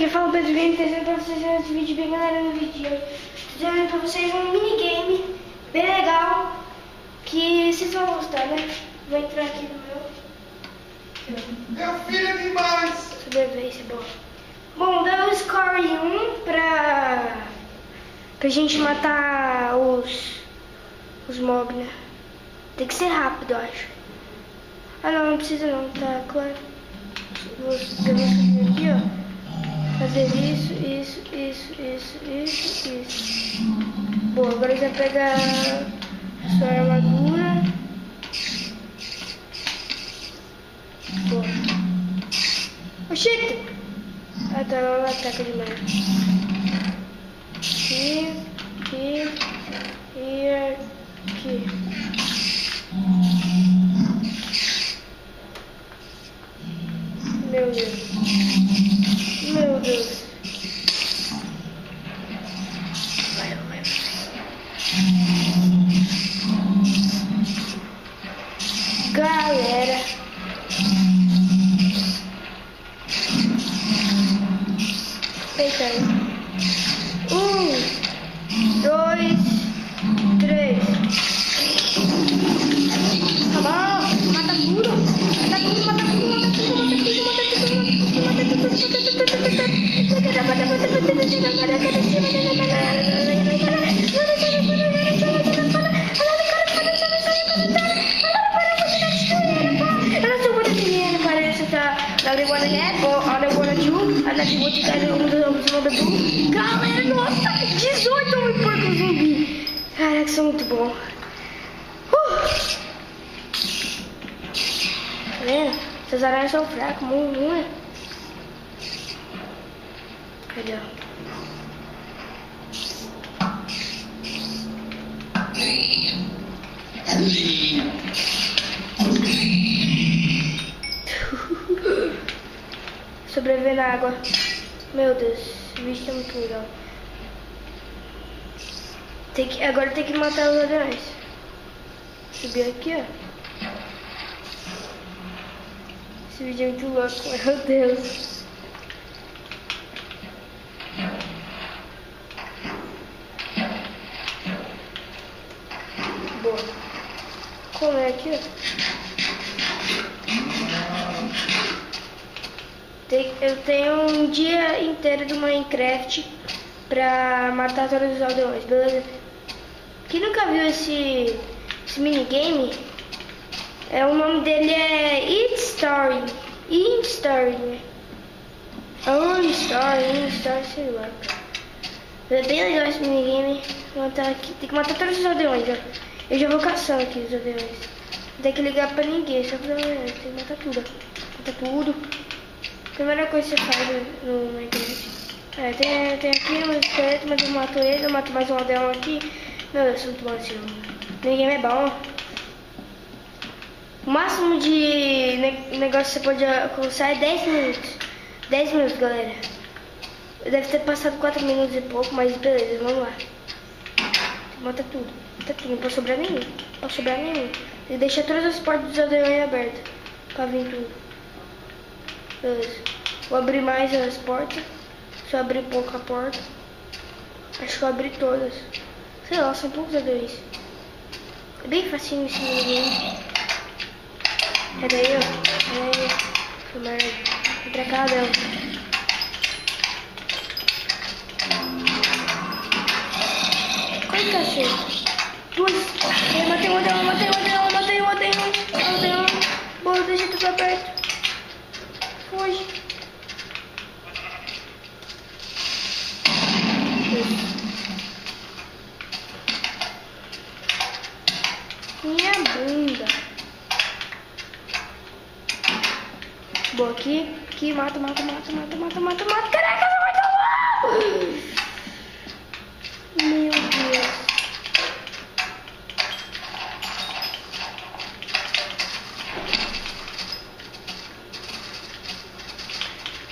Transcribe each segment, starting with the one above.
aqui fala o Pedro Game, trazendo pra vocês esse vídeo bem galera no vídeo de hoje. Trazendo pra vocês um minigame bem legal que vocês vão gostar, né? Vou entrar aqui no Meu filho é demais! sobrevivência, bom. Bom, dá o score 1 pra gente matar os mobs, né? Tem que ser rápido, eu acho. Ah não, não precisa não, tá claro. Vou subir aqui, ó. Fazer isso. Bom, agora já pega a sua armadura. Boa. Oxi! Ah tá, ela ataca demais. Aqui e aqui. Meu Deus. Meu Deus. Vai. Galera. Eita aí. 1, 2, 3. Tá bom. Mata tudo. Galera, nossa, 18 muito porco zumbi. Caraca, são muito bom. Tá vendo? Essas aranhas são fracas, muito, né? Cadê? Sobreviver na água. Meu Deus, esse bicho é muito legal. Agora tem que matar os ladrões. Subir aqui, ó. Esse vídeo é muito louco, meu Deus. Boa. Como é aqui, ó? Eu tenho um dia inteiro do Minecraft pra matar todos os aldeões, beleza? Quem nunca viu esse minigame, o nome dele é It Story, né? Story, sei lá. É bem legal esse minigame. Tem que matar todos os aldeões, ó. Eu já vou caçando aqui os aldeões. Não tem que ligar pra ninguém, só pra tem que matar tudo. Matar tudo. Primeira coisa que você faz no Minecraft. Tem aqui um esqueleto, mas eu mato ele, eu mato mais um aldeão aqui. Meu Deus, muito bom esse jogo. O minigame é bom. O máximo de negócio que você pode alcançar é 10 minutos. 10 minutos, galera. Deve ter passado 4 minutos e pouco, mas beleza, vamos lá. Mata tudo. Não pode sobrar nenhum. E deixa todas as portas dos aldeões abertas. Pra vir tudo. Beleza. Vou abrir mais as portas. Só abrir pouco a porta. Acho que eu abri todas. Sei lá, são poucos aldeões. É bem facinho esse minigame. Peraí, ó. Vem pra cá, Adel. Quanto cacete? 2. Eu matei um aldeão. Boa, deixa tudo aberto. Foge. Minha bunda. Boa, aqui, mata. Caraca, não vai tomar! Meu Deus.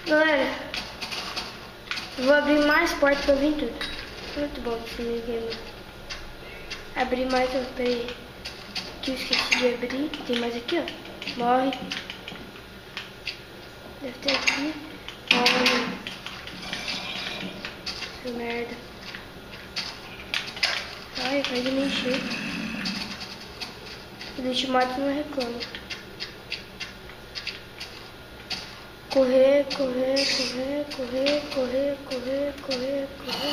Galera, eu vou abrir mais portas pra vir tudo. Muito bom esse minigame. Abrir mais, ó, peraí. Aqui eu esqueci de abrir. Tem mais aqui, ó. Morre. Deve ter aqui. Morre. Puta merda. Ai, vai de mexer. O ultimato não reclama. Correr, correr, correr, correr, correr, correr, correr, correr.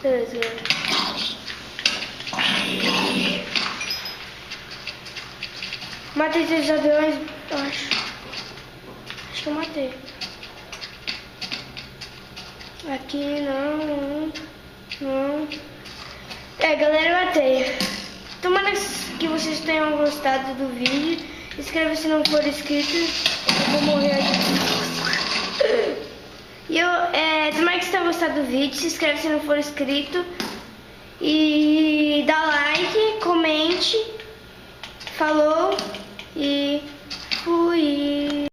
Beleza, galera. Matei 3 aviões, acho. Acho que eu matei. Aqui não. É, galera, eu matei. Tomara que vocês tenham gostado do vídeo. Inscreva se não for inscrito. Eu vou morrer aqui. Tomara que você tenha gostado do vídeo. Se inscreve se não for inscrito. E dá like, comente.